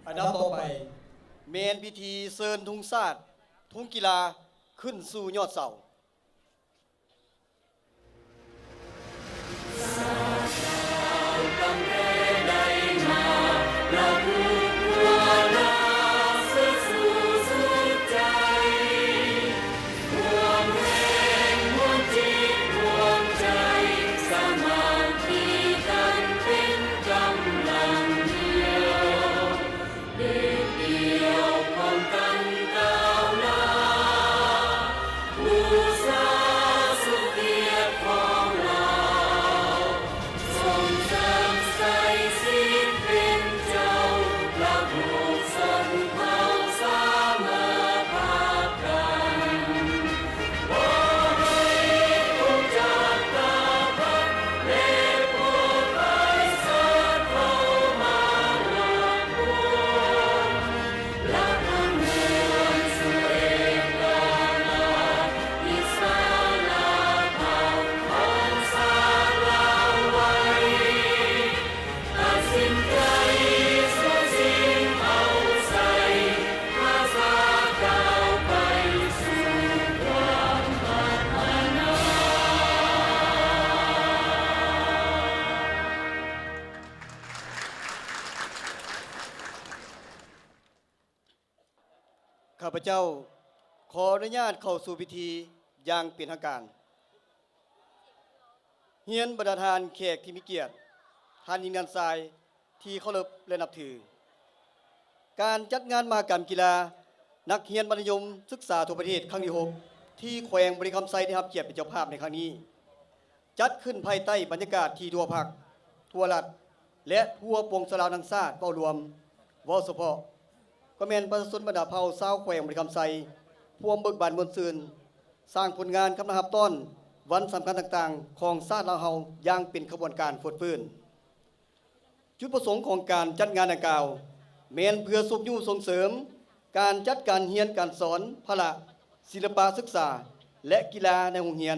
อันดับต่อไปเมนพิธีเซินทุงศาสตร์ทุงกีฬาขึ้นสู่ยอดเสาข้าพเจ้าขออนุญาตเข้าสู่พิธีอย่างเป็นทางการเฮียนบรรดาทานแขกที่มีเกียรติท่านยิงงานทรายที่เคารพและนับถือการจัดงานมหกรรมกีฬานักเรียนมัธยมศึกษาทั่วประเทศครั้งที่ 6ที่แขวงบริคำไซได้รับเกียรติเป็นเจ้าภาพในครั้งนี้จัดขึ้นภายใต้บรรยากาศที่ทั่วภาคทั่วรัฐและทั่วปวงสลาวทั้งชาติเป้ารวมวอเฉพาะก็แม่นประชาชนบรรดาเผ่าชาวแขวงบริคำไซพวมเบิกบานมวลซืนสร้างผลงานคำนับต้อนวันสำคัญต่างๆของชาติลาวเฮาอย่างเป็นขบวนการฟดฟื้นจุดประสงค์ของการจัดงานดังกล่าวแม้นเพื่อส่งยูส่งเสริมการจัดการเรียนการสอนพละศิลปะศึกษาและกีฬาในโรงเรียน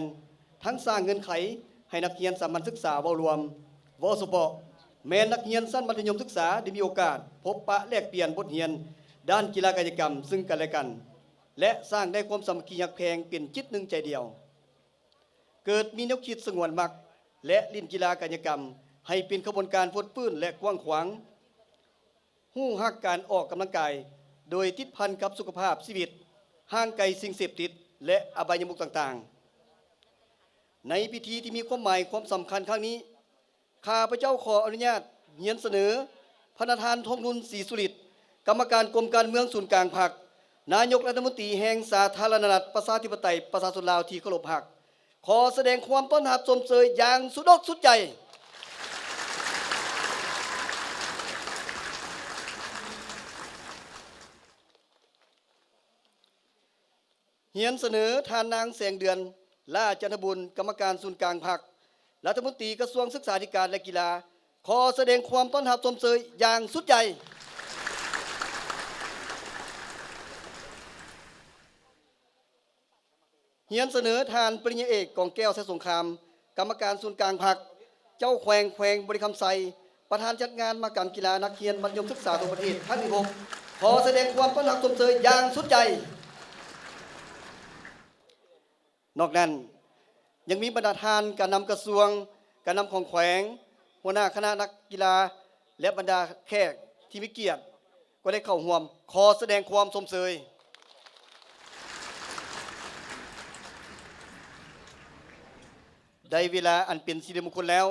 ทั้งสร้างเงินไขให้นักเรียนสามัญศึกษาเว้ารวมวอเฉพาะแม้นนักเรียนชั้นมัธยมศึกษาได้มีโอกาสพบปะแลกเปลี่ยนบทเรียนด้านกีฬากายกรรมซึ่งกันและกันและสร้างได้ความสามัคคีหักแพงเป็นจิตหนึ่งใจเดียวเกิดมีแนวคิดสงวนมักและลิ้นกีฬากายกรรมให้เป็นขบวนการฟดฟื้นและกว้างขวางหู้ฮักการออกกำลังกายโดยติดพันกับสุขภาพชีวิตห่างไกลสิ่งเสพติดและอบายมุขต่างๆในพิธีที่มีความหมายความสำคัญครั้งนี้ข้าพเจ้าขออนุญาตเรียนเสนอพระประธานทองนุนศรีสุริตกรรมการกรมการเมืองศูนย์กลางพรรคนายกรัฐมนตรีแห่งสาธารณรัฐประชาธิปไตยประชาชนลาวที่เคารพรักขอแสดงความต้อนรับชมเชยอย่างสุดอกสุดใจเฮียนเสนอทานนางแสงเดือนล่าจันทบุญกรรมการศูนย์กลางพรรครัฐมนตรีกระทรวงศึกษาธิการและกีฬาขอแสดงความต้อนรับชมเชยอย่างสุดใจเฮียนเสนอทานปริญญาเอกกองแก้วแสนสงครามกรรมการศูนย์กลางพรรคเจ้าแขวงบริคำไซประธานจัดงานมหกรรมกีฬานักเรียนมัธยมศึกษาทั่วประเทศครั้งที่ 6ขอแสดงความต้อนรับชมเชยอย่างสุดใจนอกนั้นยังมีบรรดาทานการนำกระทรวงการนำของแขวงหัวหน้าคณะนักกีฬาและบรรดาแขกที่มีเกียรติก็ได้เข้าร่วมขอแสดงความชมเชยได้เวลาอันเป็นสิริมงคลแล้ว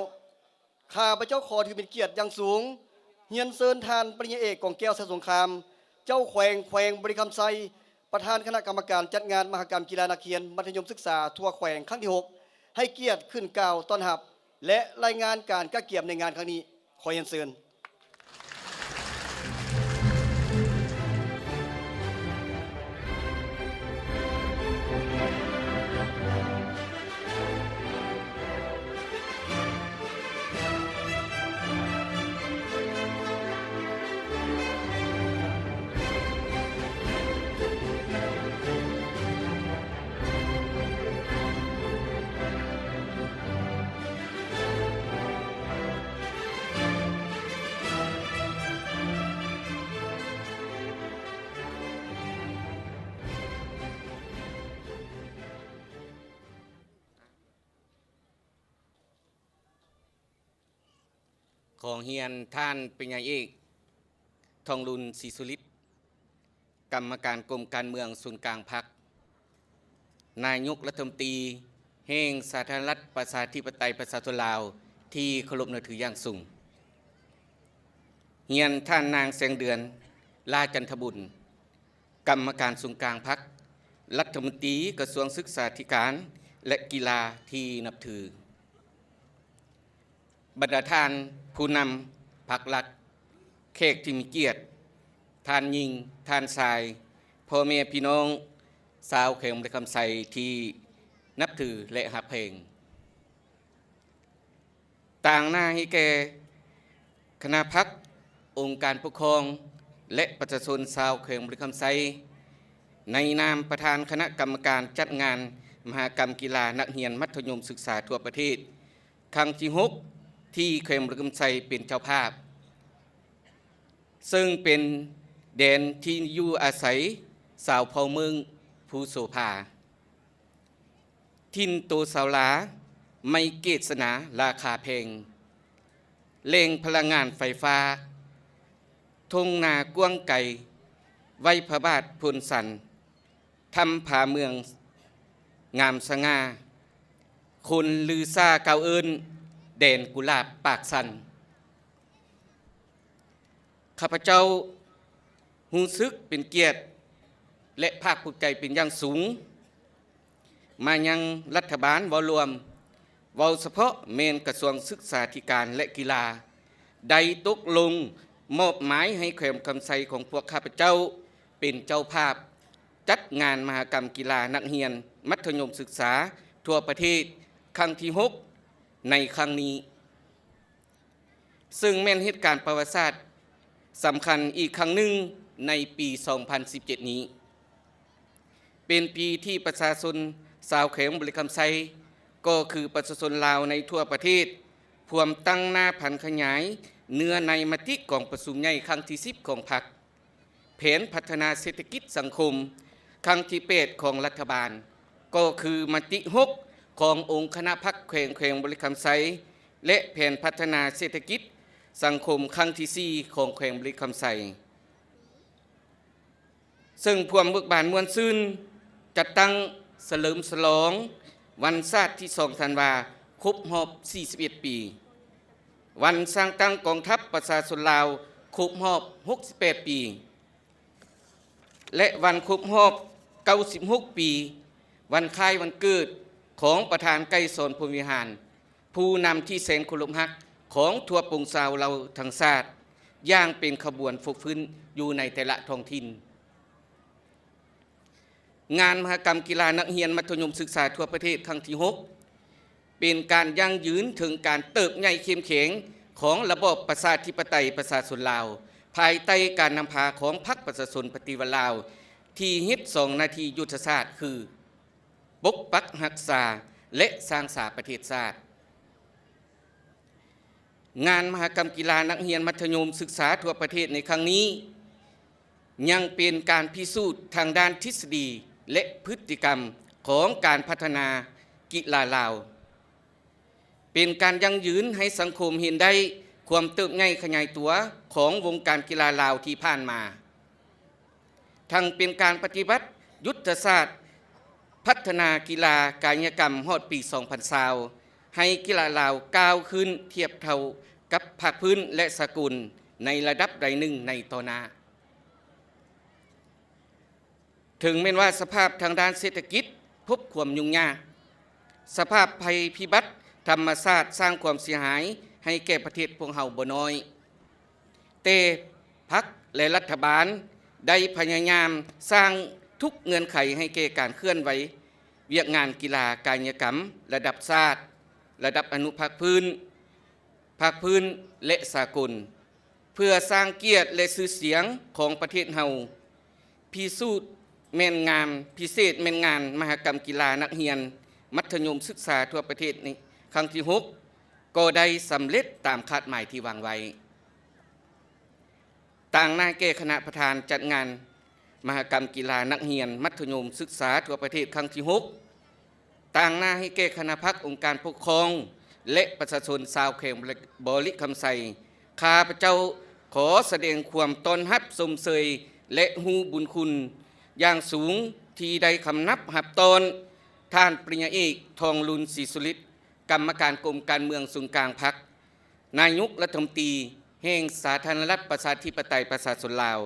ข้าพเจ้าขอถือเป็นเกียรติอย่างสูงเฮียนเซินทานปริญญาเอกกองแก้วแสนสงครามเจ้าแขวงบริคำไซประธานคณะกรรมการจัดงานมหกรรมกีฬานักเรียนมัธยมศึกษาทั่วแขวงครั้งที่ 6ให้เกียรติขึ้นกล่าวต้อนรับและรายงานการกะเกียมในงานครั้งนี้ขอเรียนเชิญ ข ของเฮียนท่านเป็นไงเอกทองรุนศรีสุริตกรรมการกรมการเมืองศูนย์กลางพรรคนายกรัฐมนตรีแห่งสาธารณรัฐประชาธิปไตยประชาชนลาวที่เคารพนับถืออย่างสูงเฮียนท่านนางแสงเดือนลาจันทบุญกรรมการศูนย์กลางพรรครัฐมนตรีกระทรวงศึกษาธิการและกีฬาที่นับถือบรรดาท่านผู้นำพรรครัฐแขกที่มีเกียรติท่านยิงท่านชายพ่อแม่พี่น้องสาวแขวงบริคำไซที่นับถือและหักเพลงต่างหน้าให้แก่คณะพรรคองค์การปกครองและประชาชนชาวแขวงบริคำไซในนามประธานคณะกรรมการจัดงานมหกรรมกีฬานักเรียนมัธยมศึกษาทั่วประเทศครั้งที่6ที่แขวงบริคำไซเป็นเจ้าภาพซึ่งเป็นแดนที่อยู่อาศัยสาวเผ่าเมืองภูโสภาทินโตสาวหลาไม่เกษนาราคาแพงเล่งพลังงานไฟฟ้าทงนากว้างไก่ไว้พระบาทพลสันทำผาเมืองงามสง่าคนลือซาเก่าเอิญแดนกุหลาบปากสันข้าพเจ้ารู้สึกเป็นเกียรติและภาคภูมิใจเป็นอย่างสูงมายังรัฐบาลวรวมเว้าเฉพาะเมนกระทรวงศึกษาธิการและกีฬาได้ตกลงมอบหมายให้แขวงคำไซของพวกข้าพเจ้าเป็นเจ้าภาพจัดงานมหกรรมกีฬานักเรียนมัธยมศึกษาทั่วประเทศครั้งที่6ในครั้งนี้ซึ่งแม่นเหตุการณ์ประวัติศาสตร์สำคัญอีกครั้งหนึ่งในปี 2017 นี้เป็นปีที่ประชาชนชาวแขวงบริคำไซก็คือประชาชนลาวในทั่วประเทศพวมตั้งหน้าผันขยายเนื้อในมติของประชุมใหญ่ครั้งที่10ของพรรคแผนพัฒนาเศรษฐกิจสังคมครั้งที่8ของรัฐบาลก็คือมติ6ขององค์คณะพรรคแขวงบริคำไซและแผนพัฒนาเศรษฐกิจสังคมครั้งที่4ของแขวงบริคำไซซึ่งพวมเบิกบานมวลซื่นจัดตั้งเฉลิมฉลองวันชาติที่2 ธันวาครบรอบ41 ปีวันสร้างตั้งกองทัพประชาชนลาวครบรอบ68 ปีและวันครบรอบ96 ปีวันคล้ายวันเกิดของประธานไกรสอนพรหมวิหารผู้นำที่แสนเคารพรักของทั่วปวงชาวเราทั้งชาติย่างเป็นขบวนฝึกฟื้นอยู่ในแต่ละท้องถิ่นงานมหกรรมกีฬานักเรียนมัธยมศึกษาทั่วประเทศครั้งที่6เป็นการยั่งยืนถึงการเติบใหญ่เข้มแข็งของระบอบประชาธิปไตยประชาชนลาวภายใต้การนำพาของพรรคประชาชนปฏิวัติลาวที่ฮิต2 นาทียุทธศาสตร์คือปกปักรักษาและสร้างสรรค์ประเทศชาติงานมหกรรมกีฬานักเรียนมัธยมศึกษาทั่วประเทศในครั้งนี้ยังเป็นการพิสูจน์ทางด้านทฤษฎีและพฤติกรรมของการพัฒนากีฬาลาวเป็นการยั่งยืนให้สังคมเห็นได้ความเติบใหญ่ขยายตัวของวงการกีฬาลาวที่ผ่านมาทั้งเป็นการปฏิบัติยุทธศาสตร์พัฒนากีฬากายกรรมฮอดปี 2020 ให้กีฬาลาวก้าวขึ้นเทียบเท่ากับภาคพื้นและสกุลในระดับใดหนึ่งในต่อหน้าถึงแม้ว่าสภาพทางด้านเศรษฐกิจพบความยุ่งยากสภาพภัยพิบัติธรรมชาติสร้างความเสียหายให้แก่ประเทศพวกเฮาบ่น้อยแต่พรรคและรัฐบาลได้พยายามสร้างทุกเงื่อนไขให้แก่การเคลื่อนไหวเวียกงานกีฬากายกรรมระดับชาติระดับอนุภาคพื้นภาคพื้นและสากลเพื่อสร้างเกียรติและชื่อเสียงของประเทศเฮาพิสูจน์แม่นงามพิเศษแม่นงานมหกรรมกีฬานักเรียนมัธยมศึกษาทั่วประเทศนี้ครั้งที่6ก็ได้สำเร็จตามคาดหมายที่วางไว้ต่างหน้าแก่คณะประธานจัดงานมหกรรมกีฬานักเรียนมัธยมศึกษาทั่วประเทศครั้งที่6ต่างหน้าให้แก่คณะพรรคองค์การปกครองและประชาชนชาวแขวงบริคำไซ ข้าพเจ้าขอแสดงความต้อนรับสมเสยและฮู้บุญคุณอย่างสูงที่ได้คำนับหับตอนท่านปริญญาเอกทองลุนศรีสุริตกรรมการกรมการเมืองศูนย์กลางพรรคนายกรัฐมนตรีแห่งสาธารณรัฐประชาธิปไตยประชาชนลาว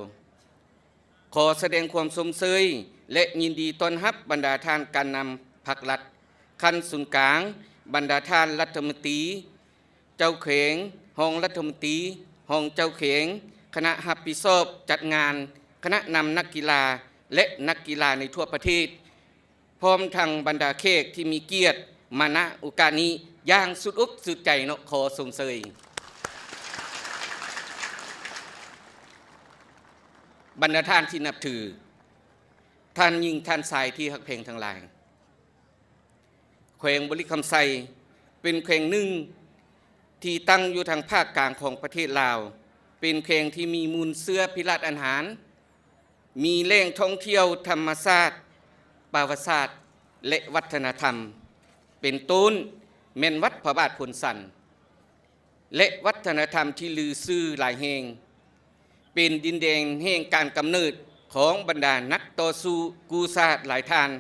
ขอแสดงความสมเสยและยินดีต้อนรับบรรดาท่านการนำพรรครัฐขั้นศูนย์กลางบรรดาท่านรัฐมนตรีเจ้าเขงห้องรัฐมนตรีห้องเจ้าเขงคณะรับผิดชอบจัดงานคณะนำนักกีฬาและนักกีฬาในทั่วประเทศพร้อมทั้งบรรดาแขกที่มีเกียรติมาณโอกาสนี้อย่างสุดอกสุดใจเนาะขอสมเสยบรรดาท่านที่นับถือท่านยิ่งท่านชายที่ฮักเพลงทั้งหลายแขวงบริคำไซเป็นแขวงหนึ่งที่ตั้งอยู่ทางภาคกลางของประเทศลาวเป็นแขวงที่มีมูลเสื้อพิรัตอาหารมีแหล่งท่องเที่ยวธรรมชาติประวัติศาสตร์และวัฒนธรรมเป็นต้นแม่นวัดพระบาทผลสันและวัฒนธรรมที่ลือซื่อหลายแห่งเป็นดินแดนแห่งการกำเนิดของบรรดานักต่อสู้กู้ชาติหลายท่าน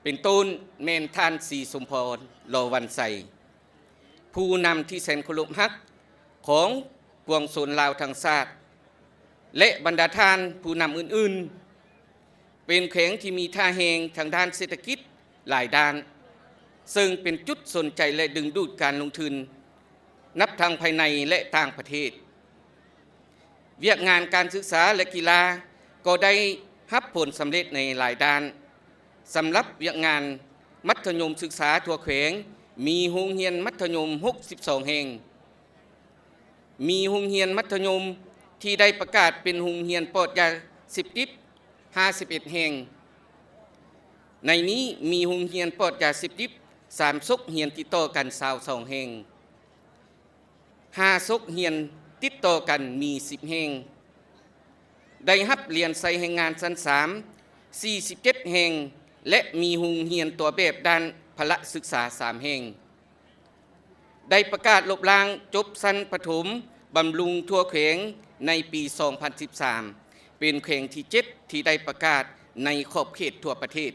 เป็นต้นแม่นท่านศรีสมพรลอวันไสผู้นำที่แสนเคารพรักของปวงชนลาวทั้งชาติและบรรดาท่านผู้นำอื่นๆเป็นแขวงที่มีท่าแหงทางด้านเศรษฐกิจหลายด้านซึ่งเป็นจุดสนใจและดึงดูดการลงทุนนับทางภายในและต่างประเทศเวียกงานการศึกษาและกีฬาก็ได้รับผลสำเร็จในหลายด้านสำหรับเวียกงานมัธยมศึกษาทั่วแขวงมีโรงเรียนมัธยม62แห่งมีโรงเรียนมัธยมที่ได้ประกาศเป็นโรงเรียนปลอดยาเสพติด51แห่งในนี้มีโรงเรียนปลอดยาเสพติด3ซกเรียนติดต่อกัน22แห่ง5ซกเรียนติดต่อกันมี10แห่งได้รับเรียนใส่แห่งงานชั้น3 47แห่งและมีโรงเรียนตัวแบบด้านพละศึกษา3แห่งได้ประกาศลบล้างจบชั้นประถมบำรุงทั่วแขวงในปี 2013 เป็นแขวงที่7ที่ได้ประกาศในขอบเขตทั่วประเทศ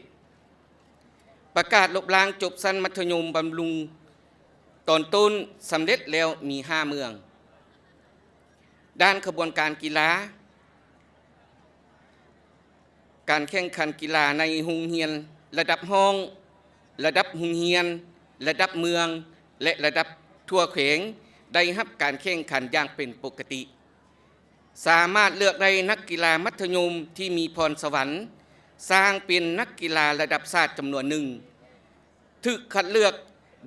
ประกาศลบล้างจบชั้นมัธยมบำรุงตอนต้นสำเร็จแล้วมี5เมืองด้านขบวนการกีฬาการแข่งขันกีฬาในโรงเรียนระดับห้องระดับโรงเรียนระดับเมืองและระดับทั่วแขวงได้รับการแข่งขันอย่างเป็นปกติสามารถเลือกได้นักกีฬามัธยมที่มีพรสวรรค์สร้างเป็นนักกีฬาระดับชาติจำนวนหนึ่งถึกคัดเลือก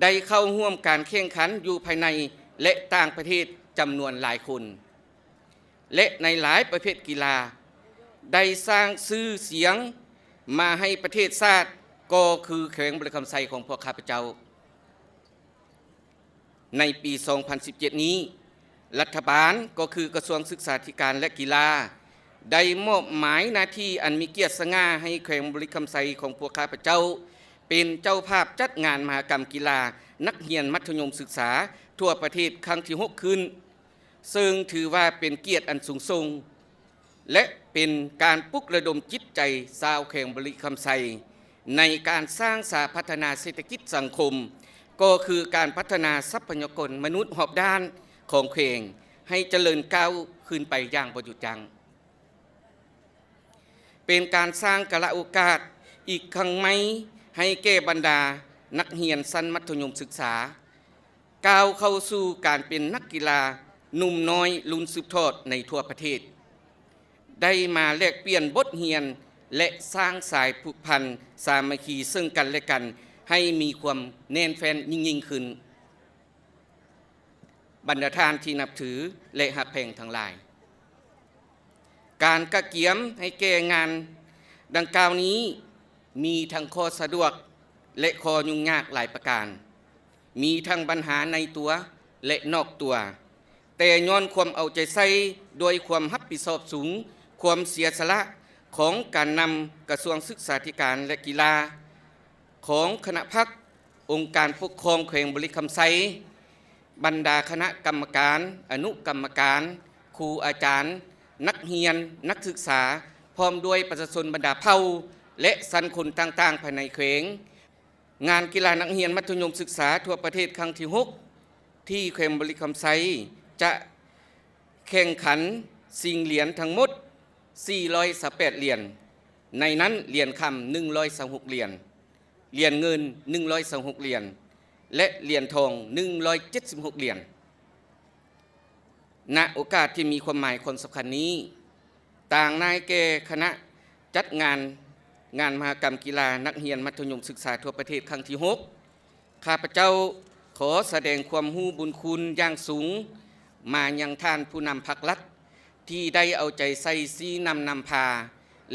ได้เข้าร่วมการแข่งขันอยู่ภายในและต่างประเทศจำนวนหลายคนและในหลายประเภทกีฬาได้สร้างชื่อเสียงมาให้ประเทศชาติก็คือแขวงบริคำไซของพวกข้าพเจ้าในปี 2017 นี้รัฐบาลก็คือกระทรวงศึกษาธิการและกีฬาได้มอบหมายหน้าที่อันมีเกียรติสง่าให้แขวงบริคำไซของพวกข้าพเจ้าเป็นเจ้าภาพจัดงานมหกรรมกีฬานักเรียนมัธยมศึกษาทั่วประเทศครั้งที่6ขึ้นซึ่งถือว่าเป็นเกียรติอันสูงส่งและเป็นการปลุกระดมจิตใจชาวแขวงบริคำไซในการสร้างสาพัฒนาเศรษฐกิจสังคมก็คือการพัฒนาทรัพยากรมนุษย์รอบด้านของแขวงให้เจริญก้าวขึ้นไปอย่างบ่หยุดยั้งเป็นการสร้างกระโอกาสอีกครั้งไหมให้แก่บรรดานักเรียนชั้นมัธยมศึกษาก้าวเข้าสู่การเป็นนักกีฬาหนุ่มน้อยรุ่นสืบทอดในทั่วประเทศได้มาแลกเปลี่ยนบทเรียนและสร้างสายผูกพันสามัคคีซึ่งกันและกันให้มีความแน่นแฟ้นยิ่งขึ้นบรรดาท่านที่นับถือและหักแพงทั้งหลายการกะเกียมให้แก่งานดังกล่าวนี้มีทั้งข้อสะดวกและข้อยุ่งยากหลายประการมีทั้งปัญหาในตัวและนอกตัวแต่ย้อนความเอาใจใส่โดยความรับผิดชอบสูงความเสียสละของการนำกระทรวงศึกษาธิการและกีฬาของคณะพรรคองค์การปกครองแขวงบริคำไซ บรรดาคณะกรรมการอนุกรรมการครูอาจารย์ นักเรียนนักศึกษาพร้อมด้วยประชาชนบรรดาเผ่าและสันคนต่างๆภายในเขวงงานกีฬานักเรียนมัธยมศึกษาทั่วประเทศครั้งที่ 6 ที่แขวงบริคำไซจะแข่งขันชิงเหรียญทั้งหมด418เหรียญในนั้นเหรียญคำ126เหรียญเหรียญเงิน126เหรียญและเหรียญทอง176เหรียญณโอกาสที่มีความหมายคนสำคัญนี้ต่างนายแก่คณะจัดงานมหกรรมกีฬานักเรียนมัธยมศึกษาทั่วประเทศครั้งที่ 6 ข้าพเจ้าขอแสดงความรู้บุญคุณอย่างสูงมายังท่านผู้นำพรรครัฐที่ได้เอาใจใส่ชี้นำพา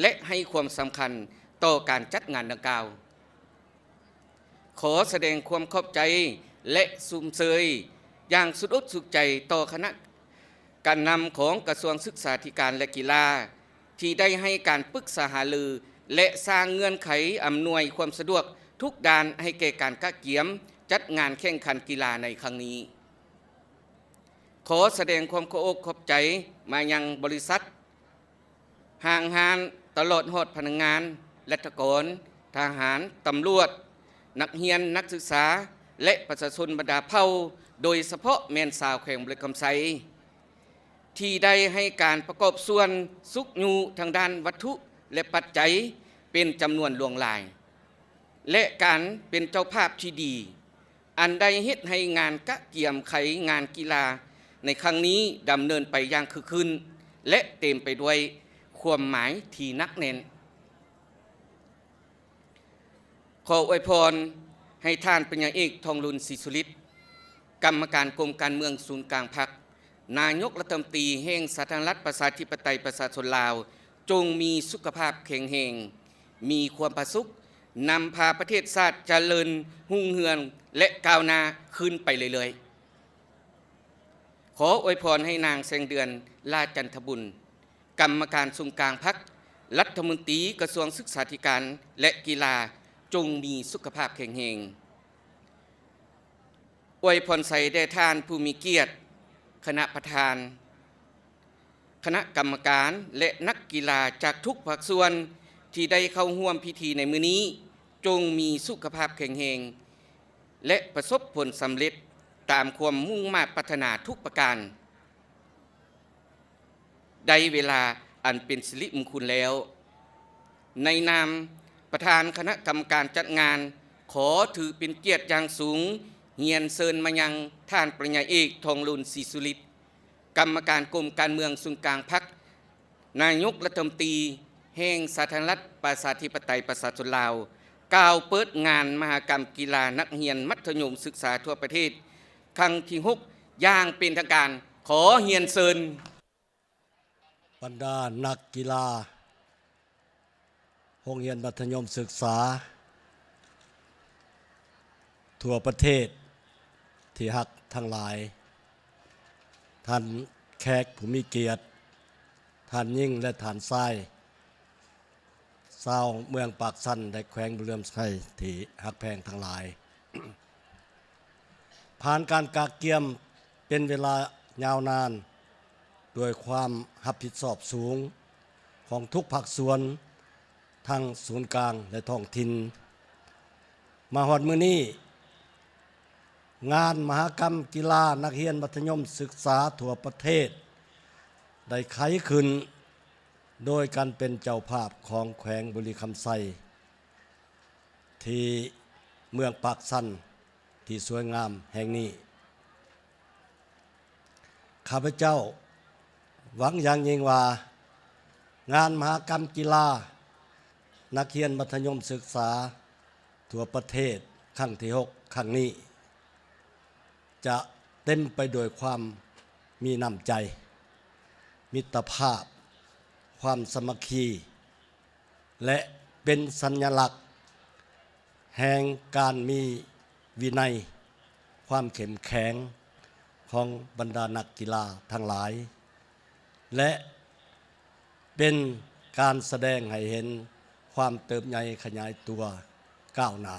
และให้ความสำคัญต่อการจัดงานดังกล่าวขอแสดงความขอบใจและสุมเสยอย่างสุดอกสุดใจต่อคณะการนำของกระทรวงศึกษาธิการและกีฬาที่ได้ให้การปรึกษาหารือและสร้างเงื่อนไขอำนวยความสะดวกทุกด้านให้แก่การกะเกียมจัดงานแข่งขันกีฬาในครั้งนี้ขอแสดงความขอบอกขอบใจมายังบริษัทห้างห้านตลอดหอดพนักงานรัฐกรทหารตำรวจนักเรียนนักศึกษาและประชาชนบรรดาเผ่าโดยเฉพาะแม่นสาวแขวงบริคำไซที่ได้ให้การประกอบส่วนสุขยูทางด้านวัตถุและปัจจัยเป็นจำนวนหลวงหลายและการเป็นเจ้าภาพที่ดีอันได้เฮ็ดให้งานกะเกียมไขงานกีฬาในครั้งนี้ดำเนินไปอย่างคึกคืนและเต็มไปด้วยความหมายที่นักแน่นขออวยพรให้ท่านปัญญาเอกทองลุนศรีสุริตกรรมการกรมการเมืองศูนย์กลางพรรคนายกรัฐมนตรีแห่งสาธารณรัฐประชาธิปไตยประชาชนลาวจงมีสุขภาพแข็งแรงมีความผาสุขนำพาประเทศชาติเจริญรุ่งเรืองและก้าวหน้าขึ้นไปเรื่อยๆขออวยพรให้นางแสงเดือนลาจันทบุญกรรมการศูนย์กลางพรรครัฐมนตรีกระทรวงศึกษาธิการและกีฬาจงมีสุขภาพแข็งแรงอวยพรใส่แด่ท่านผู้มีเกียรติคณะประธานคณะกรรมการและนักกีฬาจากทุกภาคส่วนที่ได้เข้าร่วมพิธีในมื้อนี้จงมีสุขภาพแข็งแรงและประสบผลสำเร็จตามความมุ่งมา่ปรารถนาทุกประการได้เวลาอันเป็นสิริมงคลแล้วในนามประธานคณะกรรมการจัดงานขอถือเป็นเกียรติอย่างสูงเฮียนเชิญมายังท่านปริญญาเอกทองลุนศรีสุริตกรรมการกรมการเมืองศูนย์กลางพรรคนายกรัฐมนตรีแห่งสาธารณรัฐประชาธิปไตยประชาชนลาวกล่าวเปิดงานมหกรรมกีฬานักเรียนมัธยมศึกษาทั่วประเทศครั้งที่ 6 อย่างเป็นทางการขอเฮียนเชิญบรรดานักกีฬาโรงเรียนมัธยมศึกษาทั่วประเทศที่ฮักทั้งหลายท่านแขกผู้มีเกียรติท่านยิ่งและท่านทรายชาวเมืองปากสันและแขวงบุรีรัมย์ไทยที่ฮักแพงทั้งหลาย ผ่านการกากเกียมเป็นเวลายาวนานด้วยความรับผิดชอบสูงของทุกภาคส่วนทั้งศูนย์กลางและท้องถิ่นมาฮอดมื้อนี้งานมหกรรมกีฬานักเรียนมัธยมศึกษาทั่วประเทศได้ไขขึ้นโดยการเป็นเจ้าภาพของแขวงบุรีคำไซที่เมืองปากสันที่สวยงามแห่งนี้ข้าพเจ้าหวังอย่างยิ่งว่างานมหกรรมกีฬานักเรียนมัธยมศึกษาทั่วประเทศครั้งที่ 6 ครั้งนี้จะเต็มไปด้วยความมีน้ำใจมิตรภาพความสามัคคีและเป็นสัญลักษณ์แห่งการมีวินัยความเข้มแข็งของบรรดานักกีฬาทั้งหลายและเป็นการแสดงให้เห็นความเติบใหญ่ขยายตัวก้าวหน้า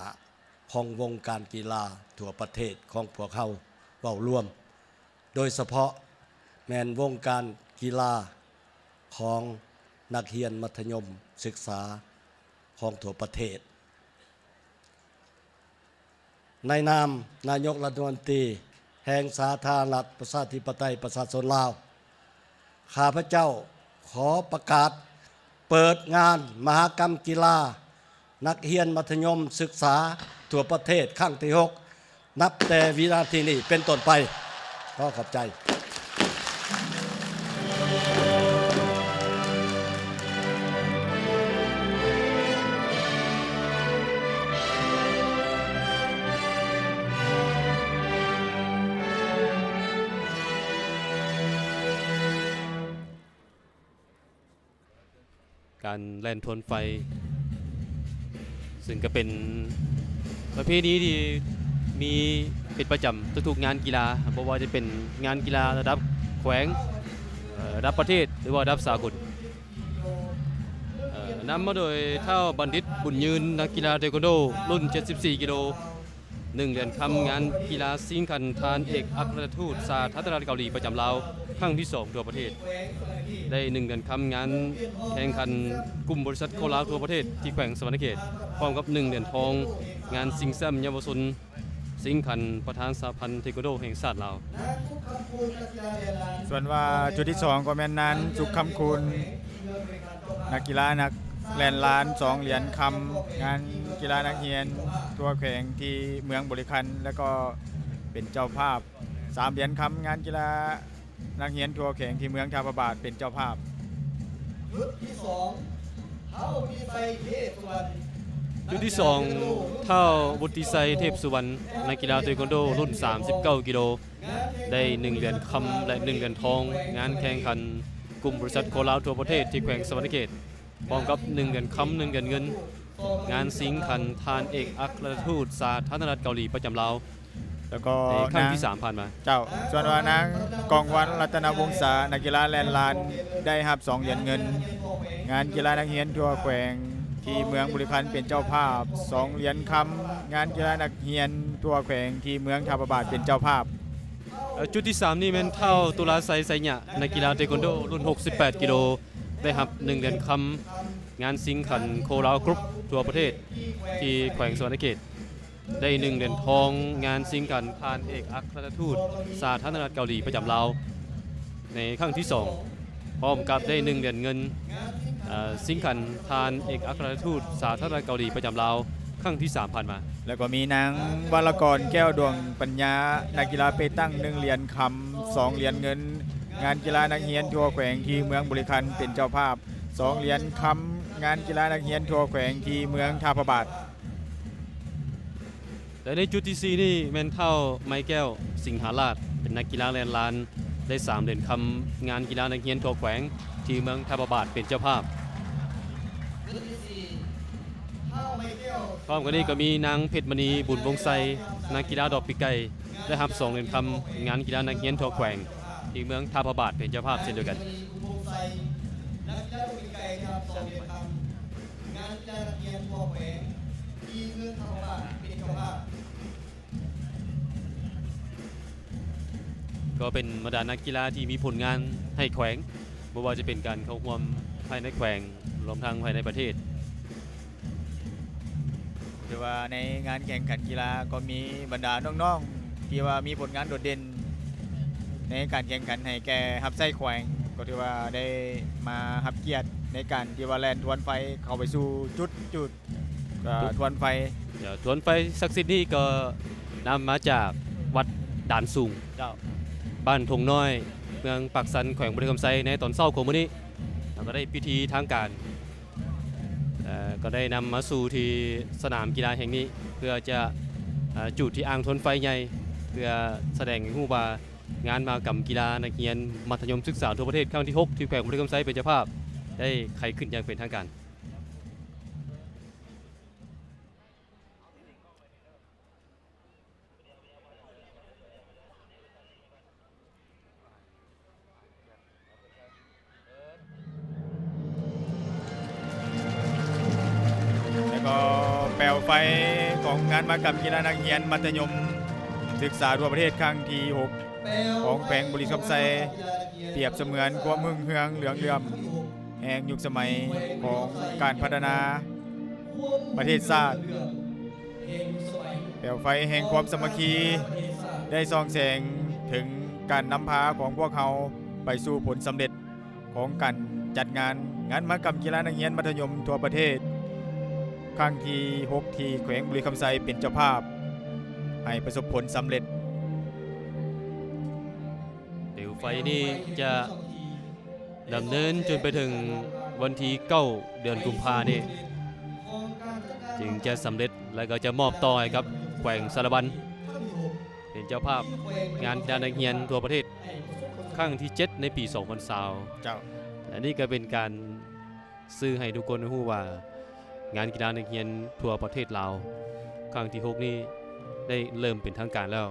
ของวงการกีฬาทั่วประเทศของพวกเขา เว้ารวม โดยเฉพาะแม่นวงการกีฬาของนักเรียนมัธยมศึกษาของทั่วประเทศ ในนามนายกรัฐมนตรีแห่งสาธารณรัฐประชาธิปไตยประชาชนลาวข้าพเจ้าขอประกาศเปิดงานมหกรรมกีฬานักเรียนมัธยมศึกษาทั่วประเทศครั้งที่ 6 นับแต่วินาทีนี้เป็นต้นไปขอขอบใจ การแล่นทวนไฟซึ่งก็เป็นประเพณีที่มีเป็นประจำทุกๆงานกีฬาเพราะว่าจะเป็นงานกีฬาระดับแขวงระดับประเทศหรือว่าระดับสากลนำมาโดยเท่าบัณฑิตบุญยืนนักกีฬาเทควันโดรุ่น 74 กิโล1 เหรียญคำงานกีฬาซิงคันทานเอกอัครราชทูตสาธารณรัฐเกาหลีประจำลาวครั้งที่ 2 ทั่วประเทศได้1 เหรียญคำงานแข่งขันกลุ่มบริษัทโคลาทั่วประเทศที่แขวงสวรรณเขตพร้อมกับ1 เหรียญทองงานซิงแซมเยาวชนซิงคันประธานสหพันธ์เทควันโดแห่งชาติลาว ส่วนว่าจุดที่ 2 ก็แม่นนั้นสุขคำคุณนักกีฬานักแล่นล้าน 2 เหรียญคำงานกีฬานักเรียนทั่วแขวงที่เมืองบริคันแล้วก็เป็นเจ้าภาพ 3 เหรียญคำงานกีฬานักเรียนทั่วแขวงที่เมืองท่าพระบาทเป็นเจ้าภาพ จุดที่2เฮามีไฟเทพสุวรรณ จุดที่ 2 เท่าบุตติไซเทพสุวรรณนักกีฬาเทควันโดรุ่น 39 กิโลได้1 เหรียญคำและ1 เหรียญทองงานแข่งขันกลุ่มบริษัทโคลาทั่วประเทศที่แขวงสวรรณเขตพร้อมกับ1 เหรียญคำ1 เหรียญเงินงานสิงคันทานเอกอัครราชทูตสาธารณรัฐเกาหลีประจำลาว แล้วก็ ในครั้งที่ นาง 3 ผ่านมา เจ้าส่วนว่านางกองวันรัตนวงศานักกีฬาแล่นลานได้รับ2 เหรียญเงิน งานกีฬานักเรียนทั่วแขวงที่เมืองบุรีรัมย์เป็นเจ้าภาพ 2 เหรียญคำงานกีฬานักเรียนทั่วแขวงที่เมืองท่าพระบาทเป็นเจ้าภาพ จุดที่ 3 นี่เป็นเท่าตุลาไซไซญะนักกีฬาเทควันโดรุ่น 68 กิโลได้รับ1 เหรียญคำงานสิงคันโคลากรุ๊ปทั่วประเทศที่แขวงสวรรณเขตได้1 เหรียญทองงานสิงคันทานเอกอัครราชทูตสาธารณรัฐเกาหลีประจำลาวในครั้งที่ 2 พร้อมกับได้1 เหรียญเงินสิงคันทานเอกอัครราชทูตสาธารณรัฐเกาหลีประจำลาวครั้งที่ 3 ผ่านมา แล้วก็มีนางวรกรแก้วดวงปัญญานักกีฬาเปตั้ง1 เหรียญคำ2 เหรียญเงิน งานกีฬานักเรียนทั่วแขวงที่เมืองบุรีรัมย์เป็นเจ้าภาพ 2 เหรียญคำงานกีฬานักเรียนทั่วแขวงที่เมืองท่าพระบาท แต่ในจุดที่ 4 นี่แมนเท่าไมแก้วสิงหาราชเป็นนักกีฬาแลนลานได้3 เหรียญคำงานกีฬานักเรียนทั่วแขวงที่เมืองท่าพระบาทเป็นเจ้าภาพพร้อมกันนี้ก็มีนางเพชรมณีบุญวงไซนักกีฬาดอกปีไก่ได้รับ2 เหรียญคำงานกีฬานักเรียนทั่วแขวงที่เมืองท่าพระบาทเป็นเจ้าภาพเช่นเดียวกัน ก็เป็นบรรดานักกีฬาที่มีผลงานให้แขวงไม่ว่าจะเป็นการเข้าร่วมภายในแขวงรวมทั้งภายในประเทศ หรือว่าในงานแข่งขันกีฬาก็มีบรรดาน้องๆที่ว่ามีผลงานโดดเด่นในการแข่งขันให้แก่ฮับไส้แขวงก็ถือว่าได้มาฮับเกียรติในการที่ว่าแล่นทวนไฟเข้าไปสู่จุดทวนไฟ เดี๋ยวทวนไฟศักดิ์สิทธิ์นี่ก็นำมาจากวัดด่านสูง เจ้า บ้านทงน้อยเมืองปักสันแขวงบริคำไซในตอนเช้าของมื้อนี้แล้วก็ได้พิธีทางการก็ได้นำมาสู่ที่สนามกีฬาแห่งนี้เพื่อจะจุดที่อ่างทนไฟใหญ่เพื่อแสดงให้รู้ว่างานมหกรรมกีฬานักเรียนมัธยมศึกษาทั่วประเทศครั้งที่ 6 ที่แขวงบริคำไซเป็นเจ้าภาพได้ใครขึ้นอย่างเป็นทางการ แล้วก็แปลวไฟของงานมหกรรมกีฬานักเรียนมัธยม ศึกษาทั่วประเทศครั้งที่ 6 ของแขวงบุรีคำไซเปรียบเสมือนความมึงเฮืองเหลืองเลื่อมแห่งยุคสมัยของการพัฒนาประเทศชาติเปลวไฟแห่งความสามัคคีได้ส่องแสงถึงการนำพาของพวกเขาไปสู่ผลสำเร็จของการจัดงานมหกรรมกีฬานักเรียนมัธยมทั่วประเทศครั้งที่ 6 ที่แขวงบุรีคำไซเป็นเจ้าภาพให้ประสบผลสำเร็จ เปลวไฟนี่จะดำเนินจนไปถึงวันที่9 เดือนกุมภานี่จึงจะสำเร็จแล้วก็จะมอบต่อให้กับแขวงสารบัญเป็นเจ้าภาพงานกีฬานักเรียนทั่วประเทศครั้งที่ 7 ในปี 2020 เจ้า อันนี้ก็เป็นการสื่อให้ทุกคนรู้ว่างานกีฬานักเรียนทั่วประเทศลาวครั้งที่ 6 นี้ได้เริ่มเป็นทางการแล้ว